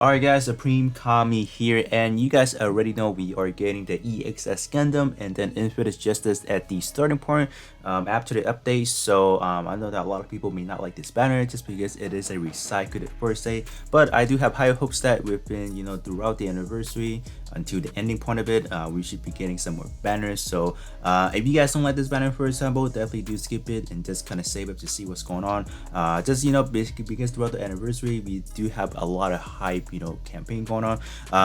Alright guys, Supreme Kami here, and you guys already know we are getting the EXS Gundam and then Infinite Justice at the starting point after the update. So I know that a lot of people may not like this banner just because it is a recycled first day, but I do have high hopes that within throughout the anniversary until the ending point of it, we should be getting some more banners. So if you guys don't like this banner, for example, definitely do skip it and just kind of save it to see what's going on. Just basically because throughout the anniversary we do have a lot of hype campaign going on,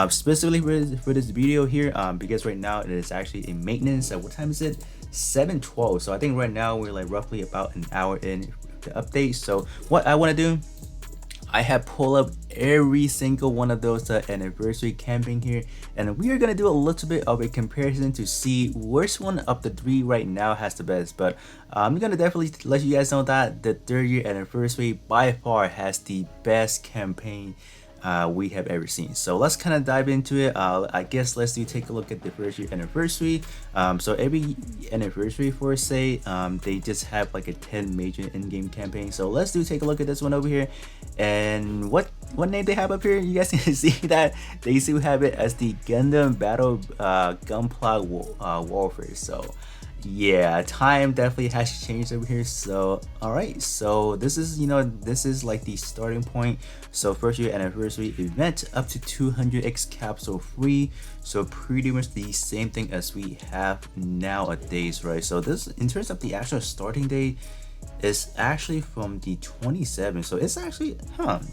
specifically for this video here, because right now it is actually in maintenance. What time is it? 7:12. So I think right now we're like roughly about an hour in the update. So what I want to do, I have pulled up every single one of those anniversary camping here, and we are gonna do a little bit of a comparison to see which one of the three right now has the best. But I'm gonna definitely let you guys know that the 3rd-year anniversary by far has the best campaign we have ever seen. So let's kind of dive into it. I guess let's take a look at the 1st-year anniversary. So every anniversary for say, they just have like a 10 major in-game campaign. So let's take a look at this one over here. And what name they have up here? You guys can see that they still have it as the Gundam Battle Gunpla Warfare. So yeah, time definitely has changed over here. So all right, so this is this is like the starting point. So 1st-year anniversary event up to 200x capsule free. So pretty much the same thing as we have nowadays, right? So this, in terms of the actual starting date, is actually from the 27th. So it's actually,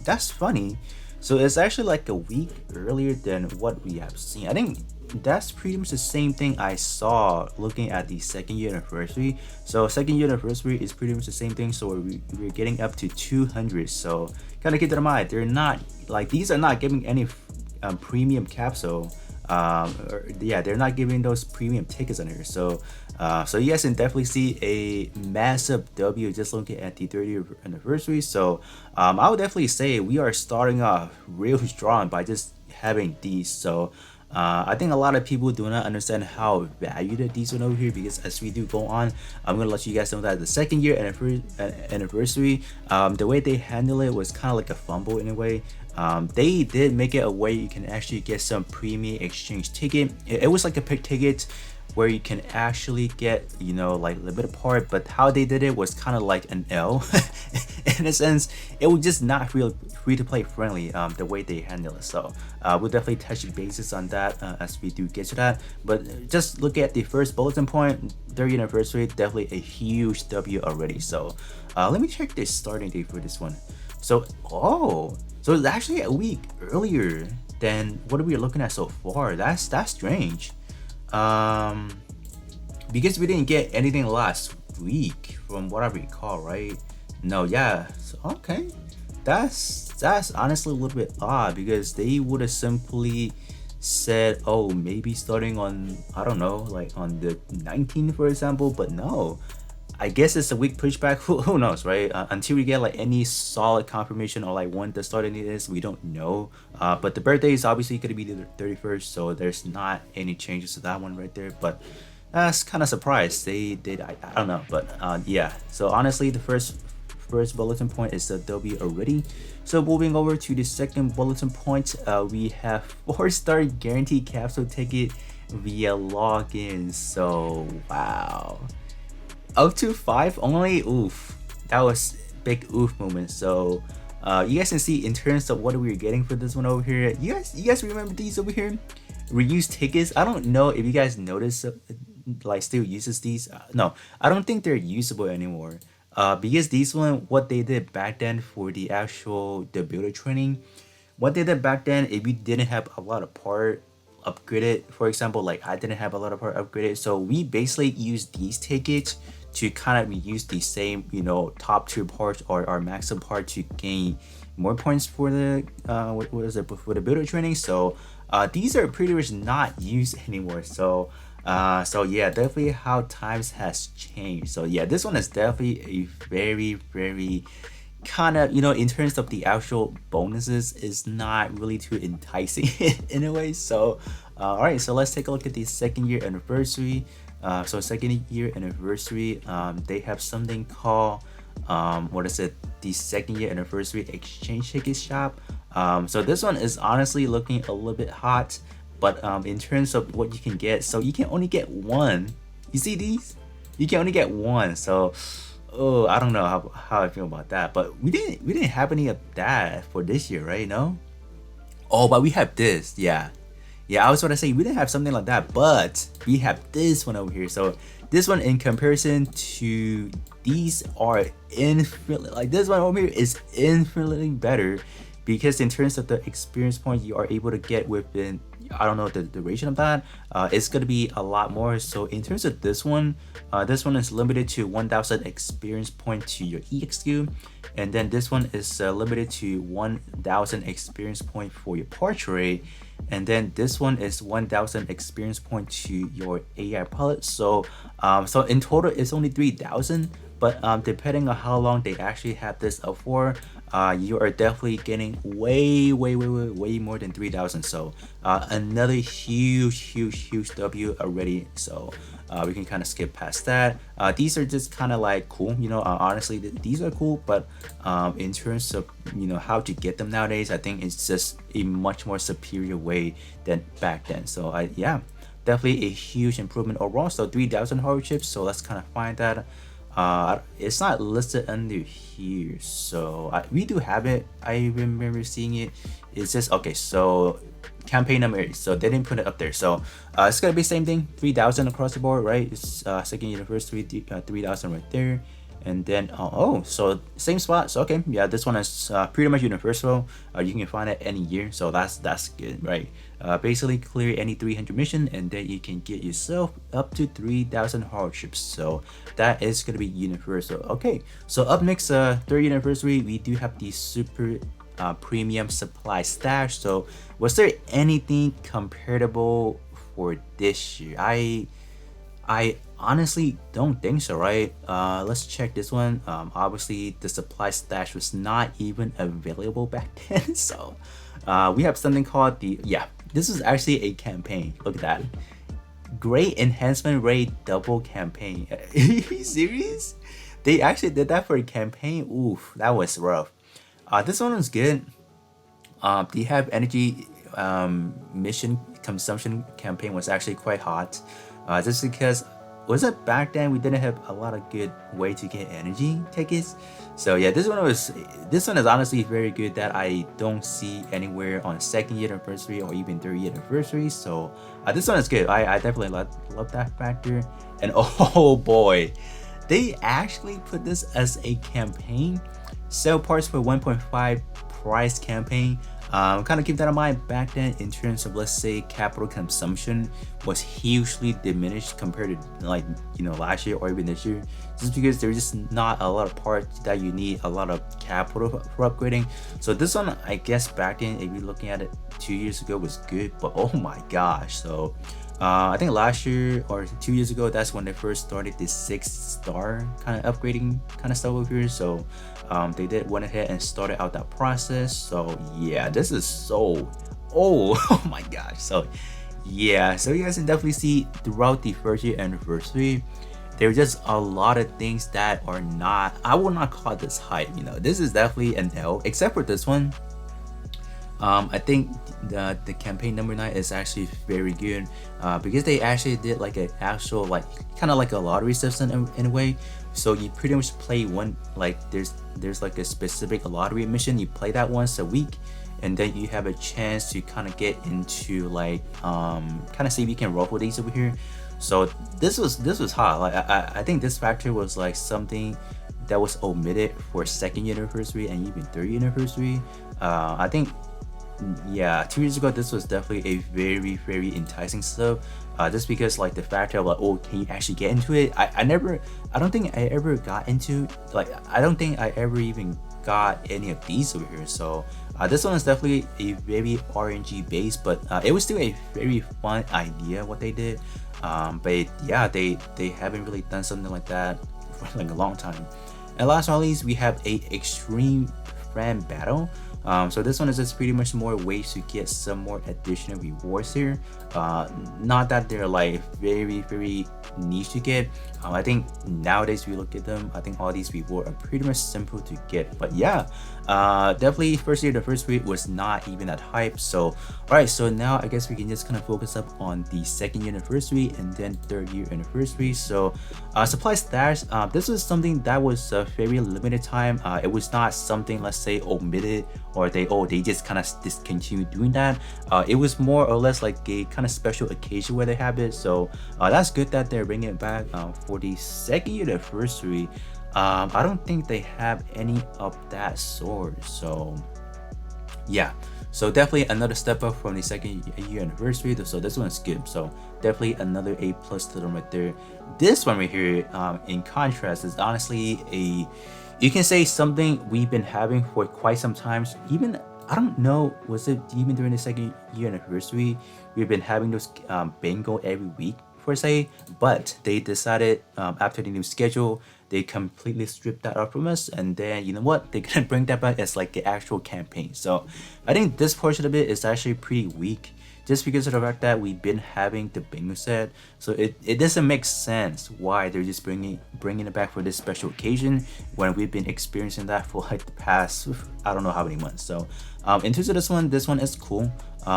that's funny. So it's actually like a week earlier than what we have seen. I think that's pretty much the same thing I saw looking at the 2nd-year anniversary. So 2nd-year anniversary is pretty much the same thing. So we're getting up to 200. So kind of keep that in mind. They're not like, these are not giving any premium capsule. Yeah, they're not giving those premium tickets on here. So so you guys can definitely see a massive W just looking at the 30th anniversary. So I would definitely say we are starting off real strong by just having these. So I think a lot of people do not understand how valued these one over here, because as we do go on, I'm gonna let you guys know that the 2nd-year anniversary, the way they handle it was kind of like a fumble in a way. They did make it a way you can actually get some premium exchange ticket. It was like a pick ticket where you can actually get like limited part, but how they did it was kind of like an L in a sense. It was just not real free to play friendly, the way they handle it. So we'll definitely touch bases on that as we do get to that. But just look at the first bulletin point, 30th anniversary, definitely a huge W already. So let me check the starting date for this one. So so it's actually a week earlier than what we are looking at so far. That's strange. Because we didn't get anything last week from what I recall, right? No, yeah. So, okay, that's honestly a little bit odd, because they would have simply said, oh, maybe starting on, I don't know, like on the 19th, for example. But no, I guess it's a week pushback. Who knows, right? Until we get like any solid confirmation or like when the starting date is, we don't know. But the birthday is obviously going to be the 31st, so there's not any changes to that one right there. But that's kind of surprised. They did. I don't know, but yeah. So honestly, the first bulletin point is the W already. So moving over to the second bulletin point, we have 4-star guaranteed capsule ticket via login. So wow. Up to 5 only. Oof, that was big oof moment. So you guys can see in terms of what we're getting for this one over here. You guys remember these over here, reused tickets? I don't know if you guys notice like still uses these. No, I don't think they're usable anymore, because these one, what they did back then for the actual the builder training, what they did back then, if you didn't have a lot of part upgraded, for example, like I didn't have a lot of part upgraded, so we basically use these tickets to kind of use the same top tier parts or our maximum part to gain more points for the what is it, for the builder training. So these are pretty much not used anymore. So so yeah, definitely how times has changed. So yeah, this one is definitely a very kind of in terms of the actual bonuses, is not really too enticing in a way. So all right, so let's take a look at the 2nd-year anniversary. So 2nd-year anniversary, they have something called what is it, the second year anniversary exchange ticket shop. So this one is honestly looking a little bit hot, but in terms of what you can get, so you can only get one. You see these? You can only get one. So, oh, I don't know how I feel about that. But we didn't have any of that for this year, right? No. Oh, but we have this. Yeah. Yeah, I was gonna say we didn't have something like that, but we have this one over here. So this one, in comparison to these, are infinitely, like, this one over here is infinitely better, because in terms of the experience point you are able to get within, I don't know the duration of that, it's gonna be a lot more. So in terms of this one is limited to 1,000 experience point to your EXQ, and then this one is limited to 1,000 experience point for your portrait, and then this one is 1,000 experience point to your AI pilot. So so in total it's only 3,000, but depending on how long they actually have this up for, you are definitely getting way more than 3,000. So another huge W already. So we can kind of skip past that. These are just kind of like cool, you know. Honestly, these are cool, but in terms of, you know, how to get them nowadays, I think it's just a much more superior way than back then. So yeah, definitely a huge improvement overall. So 3,000 hardware chips. So let's kind of find that. It's not listed under here, so we do have it. I remember seeing it. It's just okay. So campaign number 8, so they didn't put it up there. So it's gonna be same thing, 3,000 across the board, right? It's second anniversary, 3,000 right there. And then so same spot. So okay, yeah, this one is pretty much universal. You can find it any year, so that's good, right? Basically clear any 300 mission, and then you can get yourself up to 3,000 hardships. So that is gonna be universal. Okay, so up next, 30th anniversary, we do have the super premium supply stash. So was there anything comparable for this year? I honestly don't think so, right? Let's check this one. Obviously the supply stash was not even available back then. So we have something called the, yeah, this is actually a campaign. Look at that. Great enhancement rate double campaign. Are you serious? They actually did that for a campaign. Oof, that was rough. This one was good. The have energy mission consumption campaign was actually quite hot. Just because, was it back then we didn't have a lot of good way to get energy tickets. So yeah, this one is honestly very good, that I don't see anywhere on second year anniversary or even third year anniversary. So this one is good. I definitely love that factor. And oh boy, they actually put this as a campaign. Sell parts for 1.5 price campaign. Kind of keep that in mind. Back then, in terms of, let's say, capital consumption was hugely diminished compared to, like, you know, last year or even this year, just because there's just not a lot of parts that you need a lot of capital for upgrading. So this one, I guess back then, if you're looking at it 2 years ago, was good, but oh my gosh. So I think last year or 2 years ago, that's when they first started this 6-star kind of upgrading kind of stuff over here. So they went ahead and started out that process. So yeah, this is so oh my gosh. So yeah, so you guys can definitely see throughout the first year anniversary, there's just a lot of things that are not, I will not call this hype. You know, this is definitely an L, except for this one. I think the campaign number 9 is actually very good, because they actually did like an actual, like, kind of like a lottery system in a way. So you pretty much play one, like there's like a specific lottery mission, you play that once a week, and then you have a chance to kind of get into, like, kind of see if you can roll with these over here. So this was hot. Like I think this factor was like something that was omitted for second anniversary and even third anniversary. I think, yeah, 2 years ago this was definitely a very enticing stuff, just because, like, the factor of, like, oh, can you actually get into it? I don't think I ever got into, like, I don't think I ever even got any of these over here. So this one is definitely a very RNG based, but it was still a very fun idea what they did. But yeah, they haven't really done something like that for like a long time. And last but not least, we have a extreme friend battle. So this one is just pretty much more ways to get some more additional rewards here. Not that they're like very niche to get. I think nowadays we look at them, I think all these rewards are pretty much simple to get. But yeah, definitely first year, the first week was not even that hype. So all right, so now I guess we can just kind of focus up on the second year anniversary and then third year anniversary. So supply stash, this was something that was a very limited time. It was not something, let's say, omitted, or they just kind of discontinued doing that. It was more or less like a kind of special occasion where they have it. So that's good that they're bringing it back for the second year anniversary. I don't think they have any of that sort. So yeah, so definitely another step up from the second year anniversary. So this one's good. So definitely another A+ to them right there. This one right here, in contrast, is honestly you can say something we've been having for quite some time. Even, I don't know, was it even during the second year anniversary, we've been having those bingo every week per se, but they decided after the new schedule, they completely stripped that out from us, and then you know what, they're gonna bring that back as like the actual campaign. So I think this portion of it is actually pretty weak, just because of the fact that we've been having the bingo set. So it doesn't make sense why they're just bringing it back for this special occasion when we've been experiencing that for like the past, I don't know how many months. So in terms of this one is cool,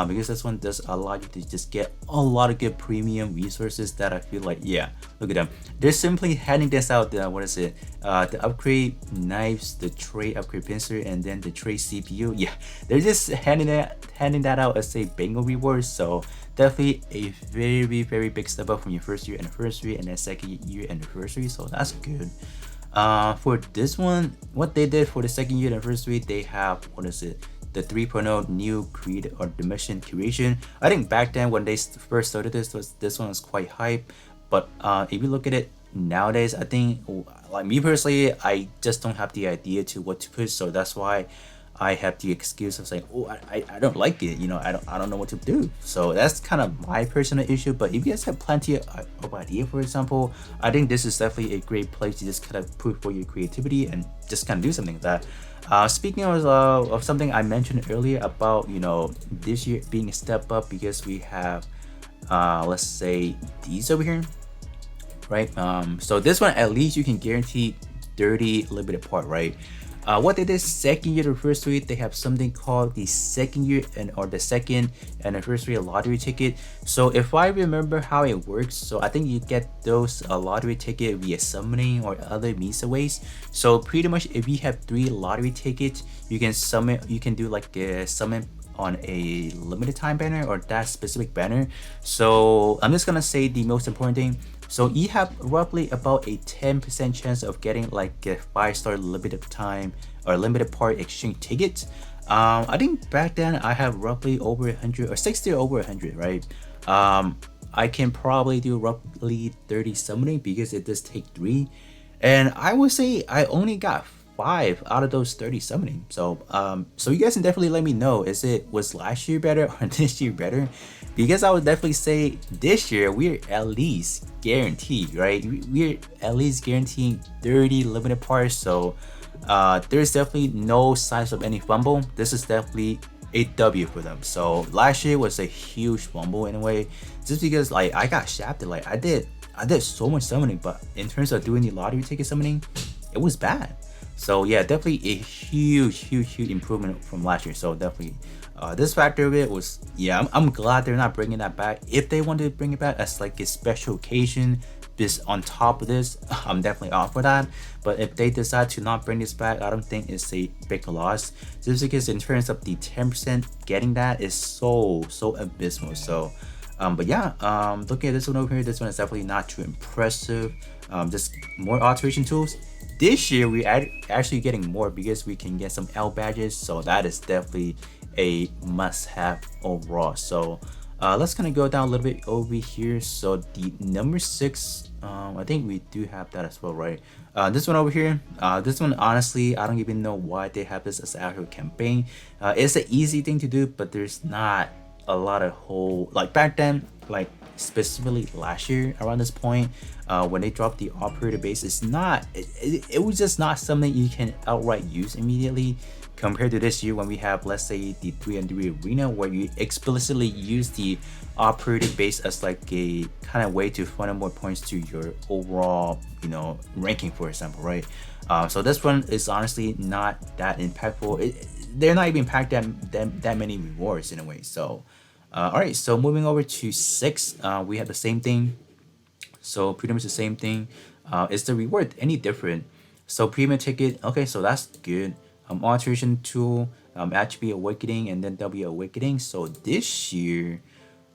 because this one does allow you to just get a lot of good premium resources that I feel like, yeah, look at them, they're simply handing this out. What is it, the upgrade knives, the tray upgrade pincer, and then the tray CPU. Yeah, they're just handing that out as a bingo reward. So definitely a very big step up from your first year anniversary and then second year anniversary. So that's good. For this one, what they did for the second year anniversary, they have, what is it, the 3.0 new creed or dimension curation. I think back then when they first started this one was quite hype, but if you look at it nowadays, I think, like me personally, I just don't have the idea to what to put. So that's why I have the excuse of saying, oh, I don't like it, you know, I don't know what to do. So that's kind of my personal issue. But if you guys have plenty of idea, for example, I think this is definitely a great place to just kind of put for your creativity and just kind of do something like that. Speaking of something I mentioned earlier about, you know, this year being a step up because we have let's say these over here, right? So this one, at least you can guarantee 30 limited part, right? What they did second year anniversary, they have something called the second anniversary lottery ticket. So if I remember how it works, so I think you get those lottery ticket via summoning or other means of ways. So pretty much if you have 3 lottery tickets, you can summon, you can do like a summon on a limited time banner or that specific banner. So I'm just gonna say the most important thing. So you have roughly about a 10% chance of getting like a 5-star limited time or limited part exchange ticket. I think back then I have roughly over 100 or 60 or over 100, right? I can probably do roughly 30 summoning because it does take 3, and I would say I only got 5 out of those 30 summoning. So so you guys can definitely let me know, was last year better or this year better? Because I would definitely say this year we're at least guaranteed, right? We're at least guaranteeing 30 limited parts. So there's definitely no signs of any fumble. This is definitely a W for them. So last year was a huge fumble in a way, just because like I got shafted. Like I did so much summoning, but in terms of doing the lottery ticket summoning, it was bad. So yeah, definitely a huge improvement from last year. So definitely this factor of it was, yeah, I'm glad they're not bringing that back. If they want to bring it back as like a special occasion, this on top of this, I'm definitely off for that. But if they decide to not bring this back, I don't think it's a big loss, just because in terms of the 10% getting that is so abysmal. So but yeah, looking at this one over here, this one is definitely not too impressive. Just more alteration tools. This year we're actually getting more because we can get some L badges, so that is definitely a must-have overall. So let's kind of go down a little bit over here. So the number 6, I think we do have that as well, right? This one over here, this one honestly I don't even know why they have this as an actual campaign. It's an easy thing to do, but there's not a lot of whole, like back then, like specifically last year around this point, when they dropped the operator base, it was just not something you can outright use immediately, compared to this year when we have, let's say, the 3-on-3 arena, where you explicitly use the operator base as like a kind of way to funnel more points to your overall, ranking, for example, right? So this one is honestly not that impactful. They're not even packed that many rewards in a way. So all right, so moving over to 6, we have the same thing. So pretty much the same thing. Is the reward any different? So premium ticket, okay, so that's good. Alteration tool, attribute awakening, and then W awakening. So this year,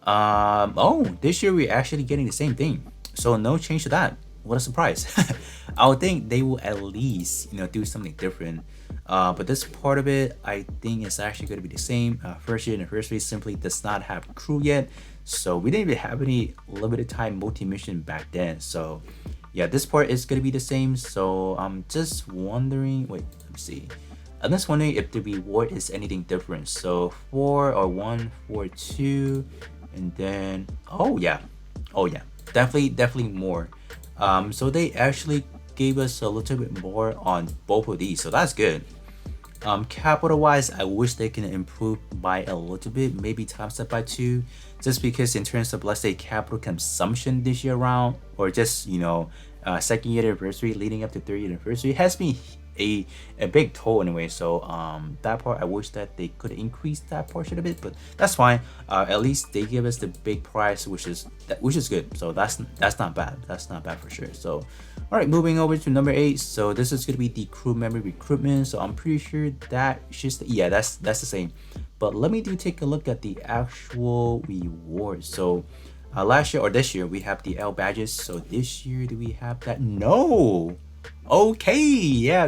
this year we're actually getting the same thing. So no change to that. What a surprise. I would think they will at least, do something different. But this part of it, I think is actually going to be the same. First year anniversary simply does not have crew yet. So we didn't even have any limited time multi-mission back then. So yeah, this part is going to be the same. So I'm just wondering, wait, let me see. I'm just wondering if the reward is anything different. So 4 or 1, 4, 2, and then, oh yeah, definitely more. So they actually gave us a little bit more on both of these, so that's good. Capital wise, I wish they can improve by a little bit, maybe times that by 2, just because in terms of, let's say, capital consumption this year around, or just second year anniversary leading up to third year anniversary, has been a big toll anyway. So that part, I wish that they could increase that portion a bit, but that's fine. At least they give us the big price, which is good. So that's not bad. That's not bad for sure. So all right, moving over to number 8. So this is going to be the crew member recruitment. So I'm pretty sure that just, yeah, that's the same. But let me take a look at the actual rewards. So last year or this year we have the L badges. So this year do we have that? No. Okay, yeah.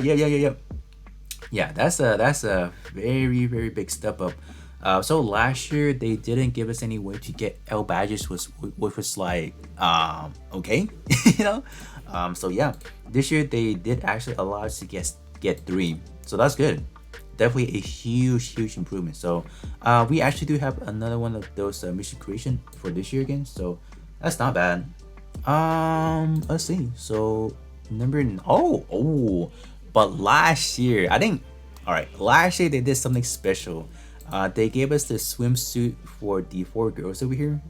That's a very big step up. So last year they didn't give us any way to get L badges, which was like okay. So yeah, this year they did actually allow us to get 3, so that's good. Definitely a huge improvement. So we actually do have another one of those mission creation for this year again, so that's not bad. Let's see. So but last year last year they did something special. They gave us the swimsuit for the 4 girls over here.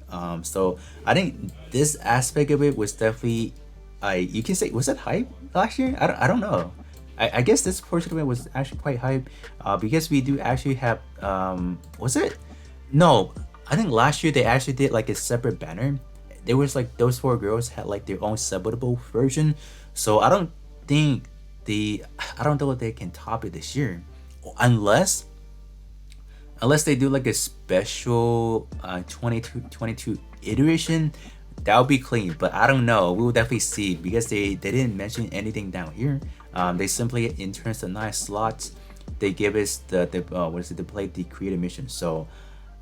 So I think this aspect of it was definitely, you can say, was it hype last year? I don't know. I guess this portion of it was actually quite hype, because we do actually have, was it? No, I think last year they actually did like a separate banner. There was like those 4 girls had like their own submittable version. So I don't know if they can top it this year, unless they do like a special 22 iteration. That would be clean, but I don't know. We will definitely see, because they didn't mention anything down here. They simply, in terms of 9 slots, they give us the to play the creative mission. So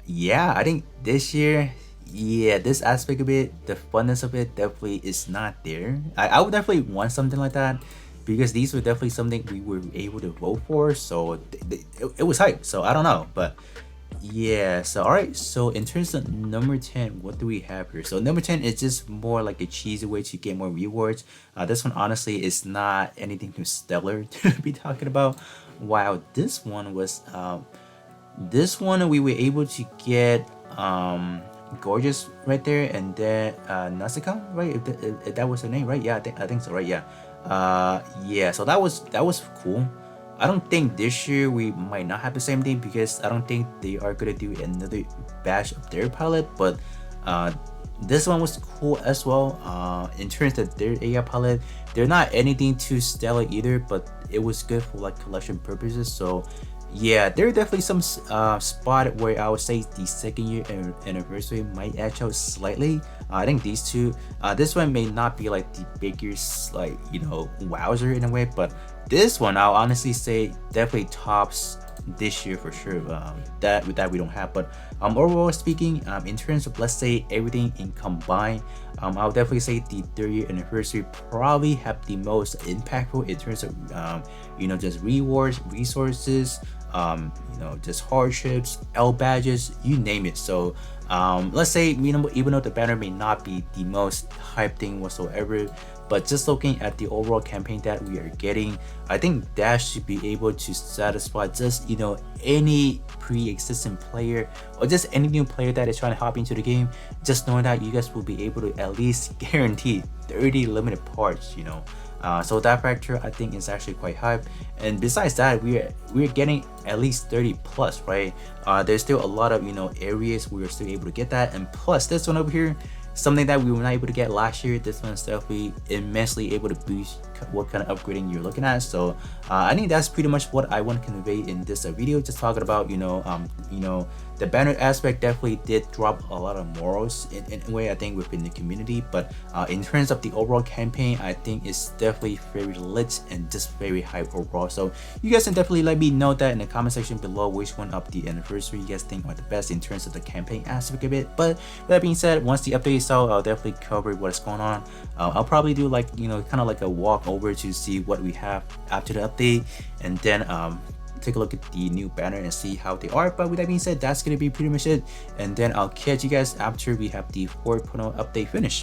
yeah, I think this year, yeah, this aspect of it, the funness of it, definitely is not there. I would definitely want something like that, because these were definitely something we were able to vote for. So it was hype. So I don't know, but yeah. So all right, so in terms of number 10, what do we have here? So number 10 is just more like a cheesy way to get more rewards. This one honestly is not anything too stellar to be talking about. While this one was we were able to get Gorgeous right there, and then Nasuka, right? If that was her name, right? Yeah, I think so, right? Yeah. Yeah, so that was cool. I don't think this year we might not have the same thing, because I don't think they are gonna do another batch of their pilot. But this one was cool as well. In terms of their AI pilot, they're not anything too stellar either, but it was good for like collection purposes. So yeah, there are definitely some spot where I would say the second year anniversary might edge out slightly. I think these two, this one may not be like the biggest, like, wowzer in a way, but this one I'll honestly say definitely tops this year for sure. That we don't have, but overall speaking, in terms of, let's say, everything in combined, I'll definitely say the 30th anniversary probably have the most impactful in terms of just rewards, resources, just hardships, L badges, you name it. So let's say, even though the banner may not be the most hype thing whatsoever, but just looking at the overall campaign that we are getting, I think that should be able to satisfy just, you know, any pre-existing player or just any new player that is trying to hop into the game. Just knowing that you guys will be able to at least guarantee 30 limited parts, you know. So that factor I think is actually quite high. And besides that, we're getting at least 30 plus, right? There's still a lot of, you know, areas we are still able to get that. And plus this one over here, something that we were not able to get last year, this one's definitely immensely able to boost what kind of upgrading you're looking at. So I think that's pretty much what I want to convey in this video, just talking about, you know, the banner aspect definitely did drop a lot of morals in a way, I think, within the community. But in terms of the overall campaign, I think it's definitely very lit and just very hype overall. So you guys can definitely let me know that in the comment section below, which one of the anniversary you guys think are the best in terms of the campaign aspect of it. But with that being said, once the update is out, I'll definitely cover what's going on. I'll probably do like, you know, kind of like a walk over to see what we have after the update, and then take a look at the new banner and see how they are. But with that being said, that's gonna be pretty much it, and then I'll catch you guys after we have the 4.0 update finished.